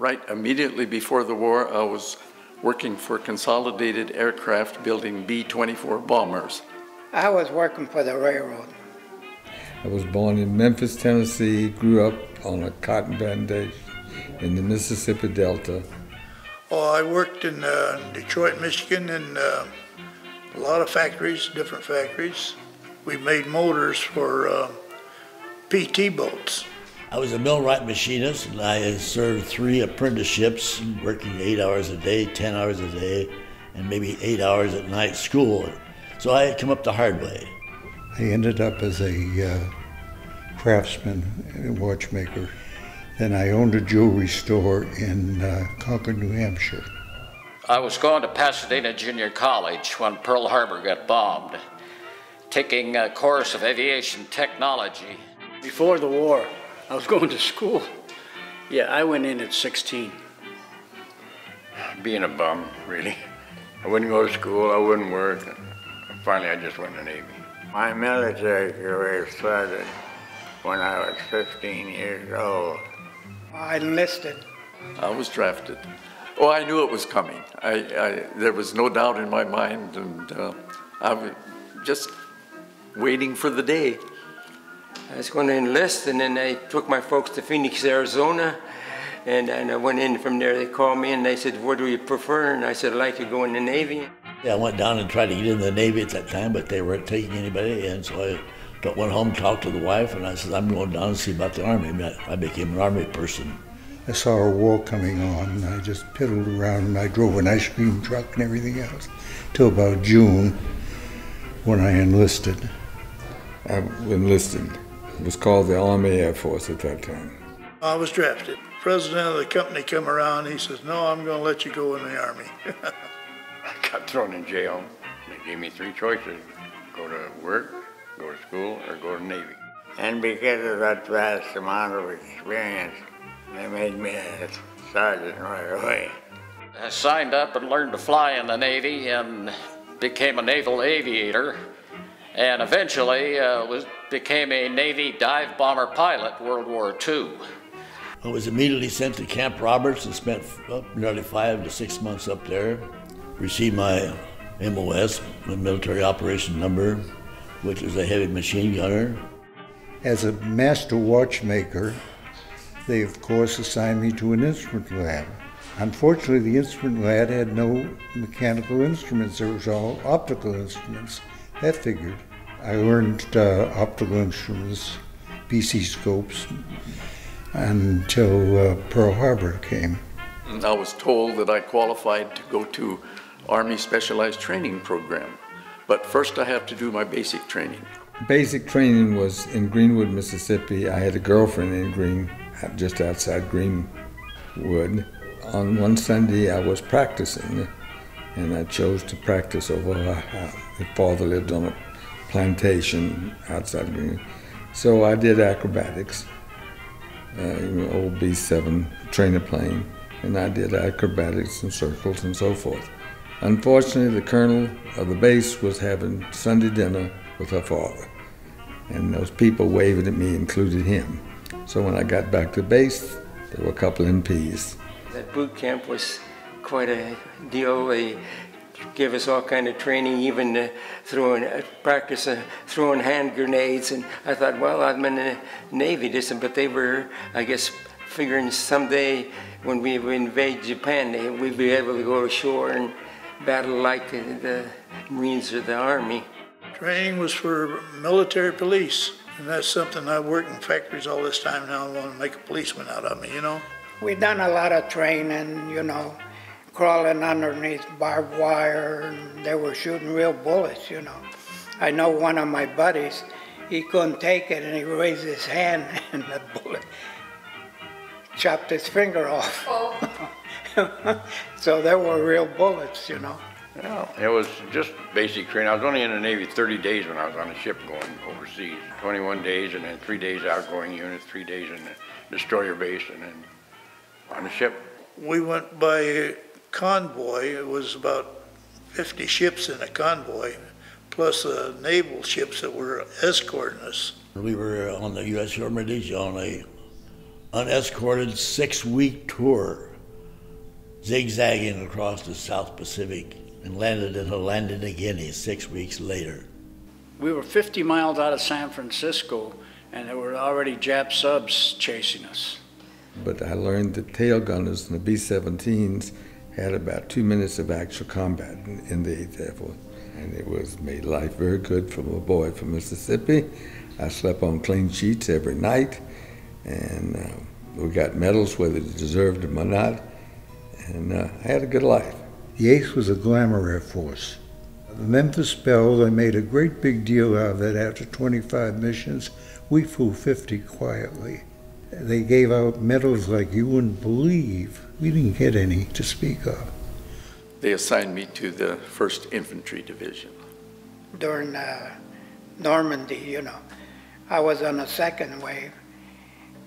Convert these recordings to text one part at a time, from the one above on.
Right immediately before the war, I was working for Consolidated Aircraft building B-24 bombers. I was working for the railroad. I was born in Memphis, Tennessee, grew up on a cotton plantation in the Mississippi Delta. Oh, I worked in Detroit, Michigan, in a lot of factories, different factories. We made motors for PT boats. I was a millwright machinist, and I served 3 apprenticeships, working 8 hours a day, 10 hours a day, and maybe 8 hours at night school. So I had come up the hard way. I ended up as a craftsman and watchmaker. Then I owned a jewelry store in Concord, New Hampshire. I was going to Pasadena Junior College when Pearl Harbor got bombed, taking a course of aviation technology. Before the war, I was going to school. Yeah, I went in at 16. Being a bum, really. I wouldn't go to school, I wouldn't work. Finally, I just went in the Navy. My military career started when I was 15 years old. I enlisted. I was drafted. Oh, I knew it was coming. There was no doubt in my mind, and I was just waiting for the day. I was going to enlist, and then I took my folks to Phoenix, Arizona, and I went in from there. They called me, and they said, what do you prefer? And I said, I'd like to go in the Navy. Yeah, I went down and tried to get in the Navy at that time, but they weren't taking anybody in, so I went home, talked to the wife, and I said, I'm going down to see about the Army. I became an Army person. I saw a war coming on, and I just piddled around, and I drove an ice cream truck and everything else, till about June, when I enlisted. I enlisted. It was called the Army Air Force at that time. I was drafted. President of the company come around, he says, no, I'm going to let you go in the Army. I got thrown in jail. They gave me 3 choices: go to work, go to school, or go to the Navy. And because of that vast amount of experience, they made me a sergeant right away. I signed up and learned to fly in the Navy and became a naval aviator, and eventually became a Navy dive bomber pilot World War II. I was immediately sent to Camp Roberts and spent nearly 5 to 6 months up there. Received my MOS, my military operation number, which is a heavy machine gunner. As a master watchmaker, they of course assigned me to an instrument lab. Unfortunately, the instrument lab had no mechanical instruments. It was all optical instruments. That figured. I learned optical instruments, BC scopes, until Pearl Harbor came. I was told that I qualified to go to Army Specialized Training Program, but first I have to do my basic training. Basic training was in Greenwood, Mississippi. I had a girlfriend in just outside Greenwood. On one Sunday I was practicing, and I chose to practice over her house. My father lived on a plantation outside Greenwood. So I did acrobatics, old B-7 trainer plane, and I did acrobatics and circles and so forth. Unfortunately, the colonel of the base was having Sunday dinner with her father, and those people waving at me included him. So when I got back to base, there were a couple of MPs. That boot camp was quite a deal. They gave us all kind of training, even practice throwing hand grenades. And I thought, well, I'm in the Navy, but they were, I guess, figuring someday when we invade Japan, we'd be able to go ashore and battle like the Marines or the Army. Training was for military police, and that's something I worked in factories all this time now. I want to make a policeman out of me, you know. We done a lot of training, you know, crawling underneath barbed wire, and they were shooting real bullets, you know. I know one of my buddies, he couldn't take it, and he raised his hand, and the bullet chopped his finger off. Oh. So there were real bullets, you know. Yeah, it was just basic training. I was only in the Navy 30 days when I was on a ship going overseas. 21 days, and then 3 days outgoing unit, 3 days in the destroyer base, and then on the ship. We went by convoy. It was about 50 ships in a convoy, plus naval ships that were escorting us. We were on the U.S. Remembrances on a unescorted 6-week tour zigzagging across the South Pacific and landed in Holanda, Guinea 6 weeks later. We were 50 miles out of San Francisco, and there were already Jap subs chasing us. But I learned that tail gunners and the B-17s had about 2 minutes of actual combat in the 8th Airforce. And it made life very good from a boy from Mississippi. I slept on clean sheets every night, and we got medals whether they deserved them or not, and I had a good life. The 8th was a glamour Air Force. The Memphis spell, they made a great big deal out of it. After 25 missions, we flew 50 quietly. They gave out medals like you wouldn't believe. We didn't get any to speak of. They assigned me to the 1st Infantry Division. During Normandy, you know, I was on the 2nd wave.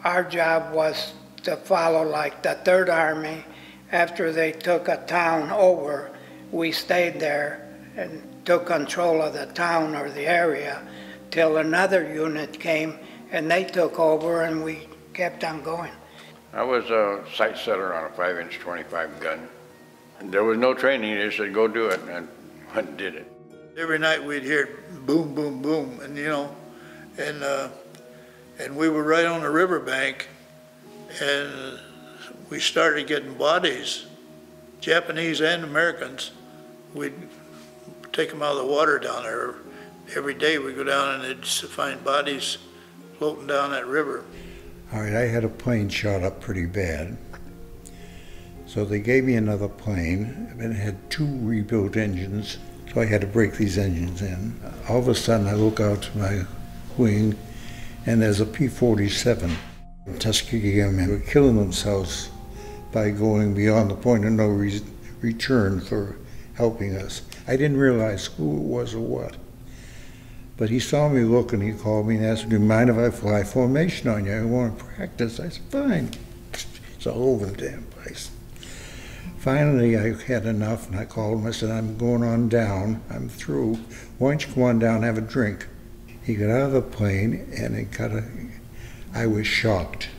Our job was to follow like the 3rd Army. After they took a town over, we stayed there and took control of the town or the area till another unit came and they took over, and we kept on going. I was a sight setter on a 5-inch 25 gun. And there was no training. They said, go do it, and I went and did it. Every night we'd hear boom, boom, boom, and you know, and we were right on the riverbank, and we started getting bodies, Japanese and Americans. We'd take them out of the water down there. Every day we'd go down and they'd find bodies floating down that river. All right, I had a plane shot up pretty bad. So they gave me another plane, and it had 2 rebuilt engines, so I had to break these engines in. All of a sudden I look out to my wing, and there's a P-47. Tuskegee Airmen were killing themselves by going beyond the point of no return for helping us. I didn't realize who it was or what. But he saw me look, and he called me and asked me, do you mind if I fly formation on you? I want to practice. I said, fine. It's all over the damn place. Finally, I had enough, and I called him. I said, I'm going on down. I'm through. Why don't you come on down and have a drink? He got out of the plane, and I was shocked.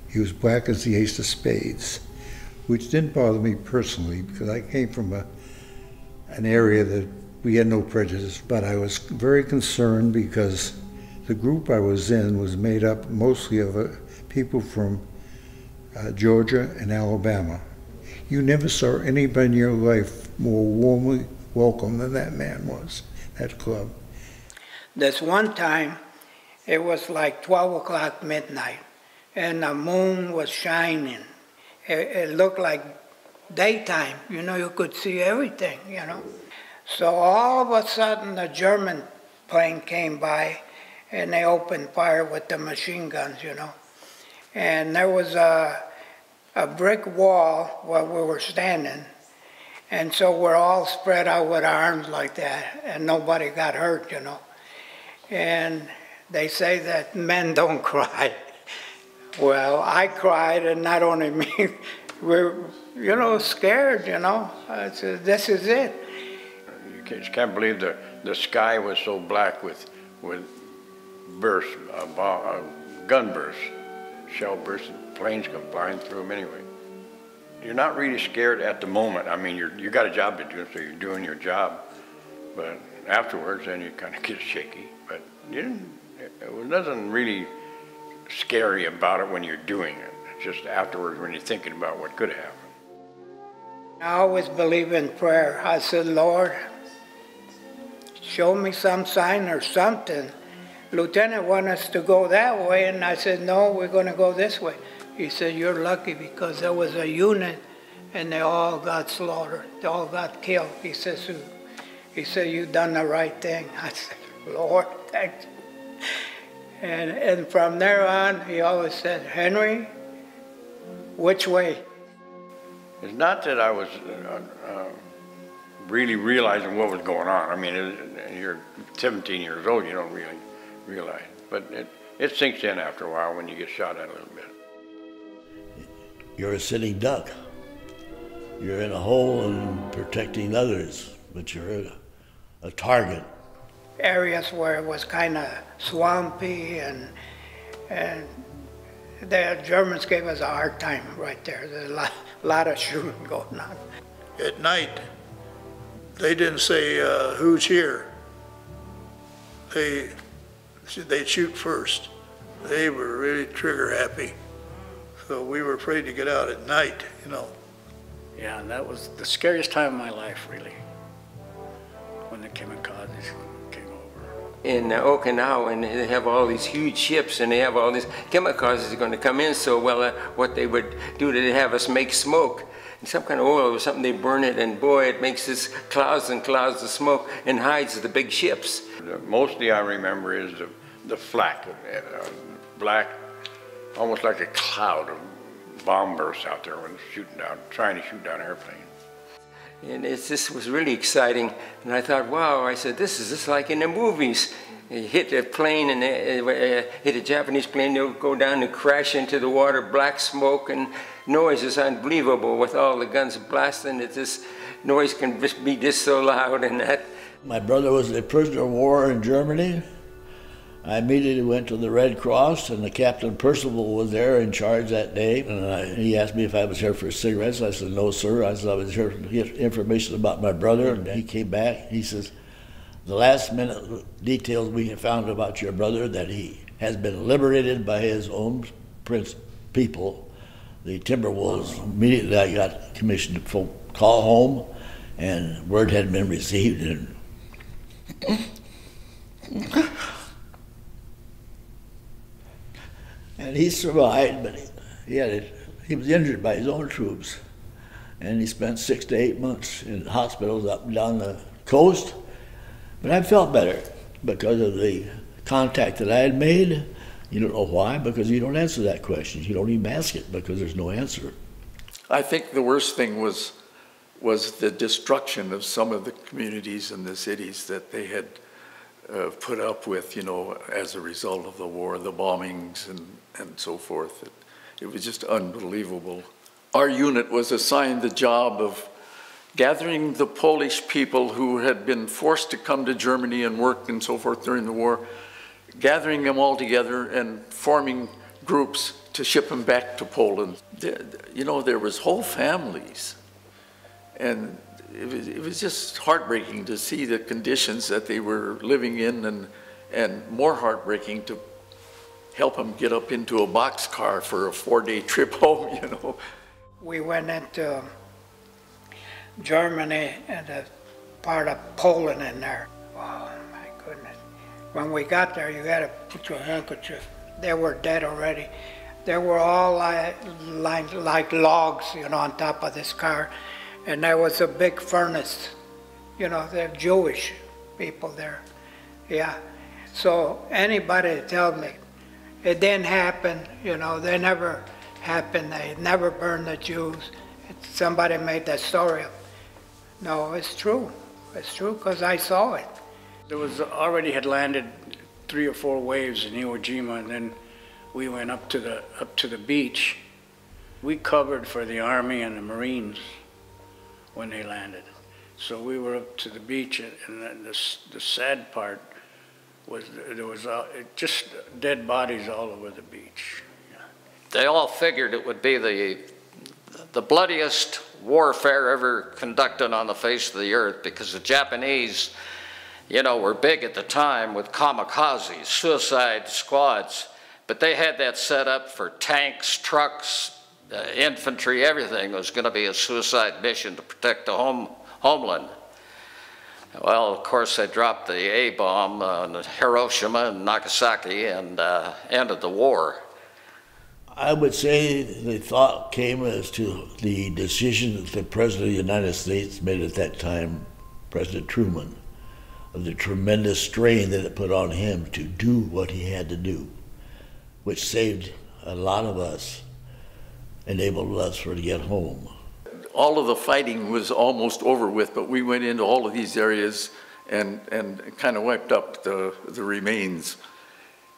He was black as the ace of spades, which didn't bother me personally, because I came from an area that we had no prejudice, but I was very concerned because the group I was in was made up mostly of people from Georgia and Alabama. You never saw anybody in your life more warmly welcome than that man was, that club. This one time, it was like 12 o'clock midnight, and the moon was shining. It looked like daytime, you know, you could see everything, you know. So all of a sudden, the German plane came by, and they opened fire with the machine guns, you know. And there was a brick wall where we were standing, and so we're all spread out with arms like that, and nobody got hurt, you know. And they say that men don't cry. Well, I cried, and not only me, we're, you know, scared, you know. I said, this is it. You just can't believe the sky was so black with bursts, gun bursts, shell bursts, and planes come flying through them anyway. You're not really scared at the moment. I mean, you got a job to do, so you're doing your job. But afterwards, then you kind of get shaky. But it was nothing really scary about it when you're doing it. It's just afterwards when you're thinking about what could happen. I always believe in prayer. I said, Lord, show me some sign or something. Lieutenant wanted us to go that way, and I said, no, we're going to go this way. He said, you're lucky because there was a unit, and they all got slaughtered. They all got killed. He said, you've done the right thing. I said, Lord, thank you. And from there on, he always said, Henry, which way? It's not that I was really realizing what was going on. I mean, you're 17 years old, you don't really realize. But it sinks in after a while when you get shot at a little bit. You're a sitting duck. You're in a hole and protecting others, but you're a target. Areas where it was kind of swampy and The Germans gave us a hard time right there. There's a lot of shooting going on. At night, they didn't say, who's here? They'd shoot first. They were really trigger happy. So we were afraid to get out at night, you know. Yeah, and that was the scariest time of my life, really, when the kamikazes came over. In Okinawa, and they have all these huge ships, and they have all these kamikazes going to come in. So, well, what they would do, they have us make smoke. And some kind of oil or something, they burn it, and boy, it makes this clouds and clouds of smoke and hides the big ships. Mostly I remember is the flak, black, almost like a cloud of bomb bursts out there when shooting down, trying to shoot down airplanes. And this was really exciting. And I thought, wow, I said, this is just like in the movies. You hit a plane and hit a Japanese plane, they'll go down and crash into the water, black smoke and noise is unbelievable with all the guns blasting. This noise can be just so loud and that. My brother was a prisoner of war in Germany. I immediately went to the Red Cross, and the Captain Percival was there in charge that day. And he asked me if I was here for cigarettes. I said, no, sir. I said I was here to get information about my brother. And he came back. He says, the last minute details we have found about your brother, that he has been liberated by his own people, the Timberwolves. Immediately I got commissioned to call home, and word had been received. And he survived, but he was injured by his own troops. And he spent 6 to 8 months in hospitals up and down the coast. But I felt better because of the contact that I had made. You don't know why, because you don't answer that question. You don't even ask it because there's no answer. I think the worst thing was the destruction of some of the communities and the cities that they had put up with, you know, as a result of the war, the bombings and so forth. It was just unbelievable. Our unit was assigned the job of gathering the Polish people who had been forced to come to Germany and work and so forth during the war, gathering them all together and forming groups to ship them back to Poland. You know, there was whole families, and it was just heartbreaking to see the conditions that they were living in, and more heartbreaking to help them get up into a boxcar for a 4-day trip home, you know. We went into Germany and a part of Poland in there. Oh my goodness. When we got there, you had to put your handkerchief. They were dead already. They were all like logs, you know, on top of this car. And there was a big furnace. You know, they're Jewish people there. Yeah. So anybody tells me, it didn't happen, you know, they never happened. They never burned the Jews. Somebody made that story up. No, it's true. It's true because I saw it. There was already had landed 3 or 4 waves in Iwo Jima, and then we went up to the beach. We covered for the Army and the Marines when they landed. So we were up to the beach, and the sad part was there was just dead bodies all over the beach. Yeah. They all figured it would be the bloodiest warfare ever conducted on the face of the earth, because the Japanese, you know, were big at the time with kamikazes, suicide squads, but they had that set up for tanks, trucks, infantry, everything. It was going to be a suicide mission to protect the homeland. Well, of course, they dropped the A-bomb on Hiroshima and Nagasaki and ended the war. I would say the thought came as to the decision that the President of the United States made at that time, President Truman, of the tremendous strain that it put on him to do what he had to do, which saved a lot of us, enabled us to get home. All of the fighting was almost over with, but we went into all of these areas and kind of wiped up the remains.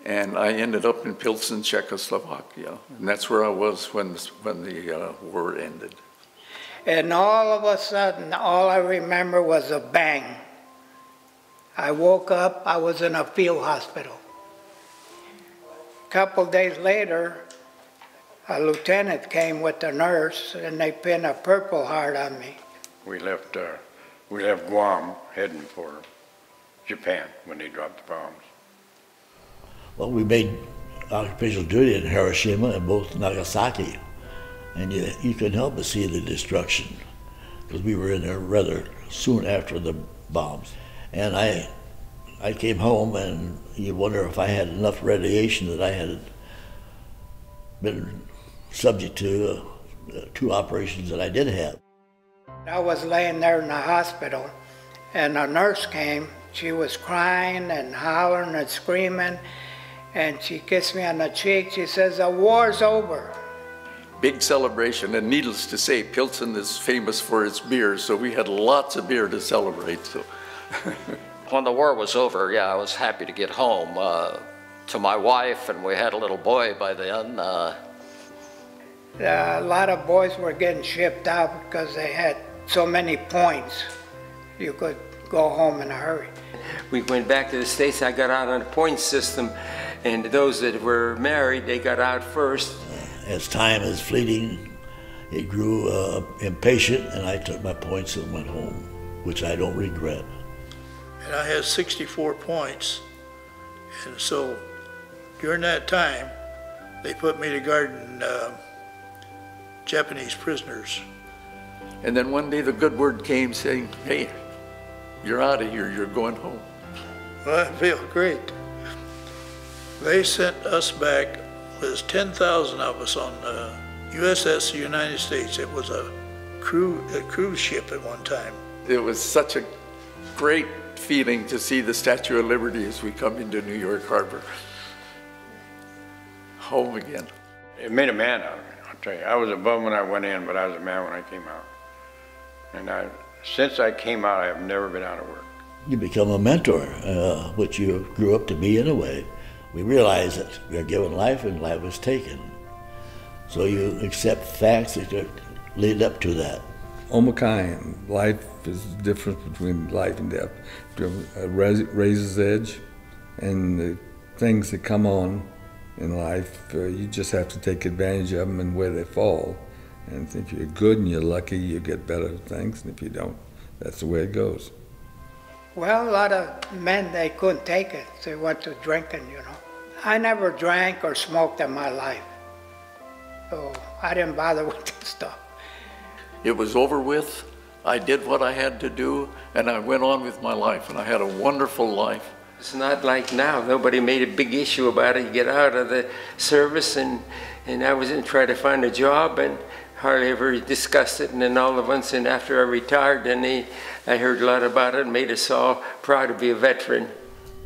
And I ended up in Pilsen, Czechoslovakia, and that's where I was when the war ended. And all of a sudden, all I remember was a bang. I woke up, I was in a field hospital. A couple days later, a lieutenant came with the nurse, and they pinned a Purple Heart on me. We left Guam heading for Japan when they dropped the bombs. Well, we made occupational duty in Hiroshima and both Nagasaki, and you couldn't help but see the destruction, because we were in there rather soon after the bombs. And I came home, and you wonder if I had enough radiation that I had been subject to two operations that I did have. I was laying there in the hospital, and a nurse came. She was crying and hollering and screaming, and she kissed me on the cheek. She says, "The war's over." Big celebration, and needless to say, Pilsen is famous for its beer, so we had lots of beer to celebrate. So. When the war was over, yeah, I was happy to get home to my wife, and we had a little boy by then. A lot of boys were getting shipped out because they had so many points. You could go home in a hurry. We went back to the States. I got out on the point system, and those that were married, they got out first. As time is fleeting, it grew impatient, and I took my points and went home, which I don't regret. And I had 64 points. And so during that time, they put me to guarding Japanese prisoners. And then one day the good word came saying, "Hey, you're out of here, you're going home." Well, I feel great. They sent us back, there's 10,000 of us on USS United States. It was a cruise ship at one time. It was such a great feeling to see the Statue of Liberty as we come into New York Harbor. Home again. It made a man out of me, I'll tell you. I was a bum when I went in, but I was a man when I came out. And since I came out, I have never been out of work. You become a mentor, which you grew up to be in a way. We realize that we are given life and life is taken. So you accept facts that lead up to that. Omakayan, life is the difference between life and death. A razor's edge, and the things that come on in life, you just have to take advantage of them and where they fall. And if you're good and you're lucky, you get better things, and if you don't, that's the way it goes. Well, a lot of men, they couldn't take it. They went to drinking, you know. I never drank or smoked in my life, so I didn't bother with this stuff. It was over with. I did what I had to do, and I went on with my life, and I had a wonderful life. It's not like now. Nobody made a big issue about it. You get out of the service, and I was in trying to find a job, and hardly ever discussed it. And then all of once, and after I retired, then I heard a lot about it and made us all proud to be a veteran.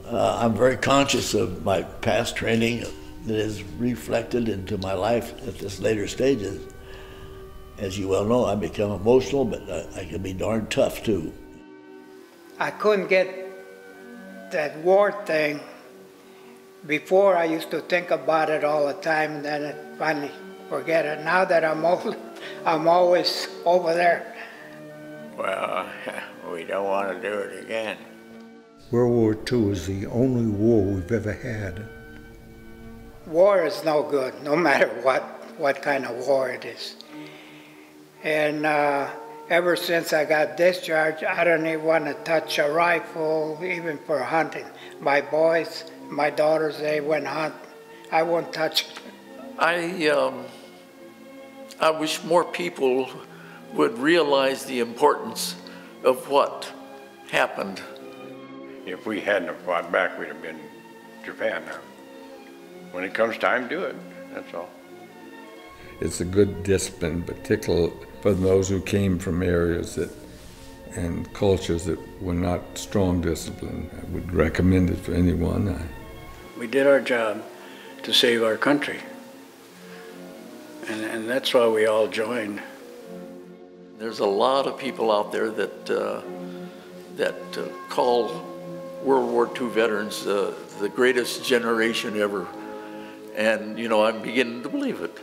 I'm very conscious of my past training that is reflected into my life at this later stages. As you well know, I become emotional, but I can be darn tough too. I couldn't get that war thing. Before, I used to think about it all the time, and then I finally forget it. Now that I'm old, I'm always over there. Well, we don't want to do it again. World War II is the only war we've ever had. War is no good, no matter what kind of war it is. And ever since I got discharged, I don't even want to touch a rifle, even for hunting. My boys, my daughters, they went hunting. I won't touch it. I wish more people would realize the importance of what happened. If we hadn't have fought back, we'd have been Japan now. When it comes time, do it, that's all. It's a good discipline, particularly for those who came from areas and cultures that were not strong discipline. I would recommend it for anyone. We did our job to save our country, and that's why we all joined. There's a lot of people out there that call World War II veterans the greatest generation ever. And, you know, I'm beginning to believe it.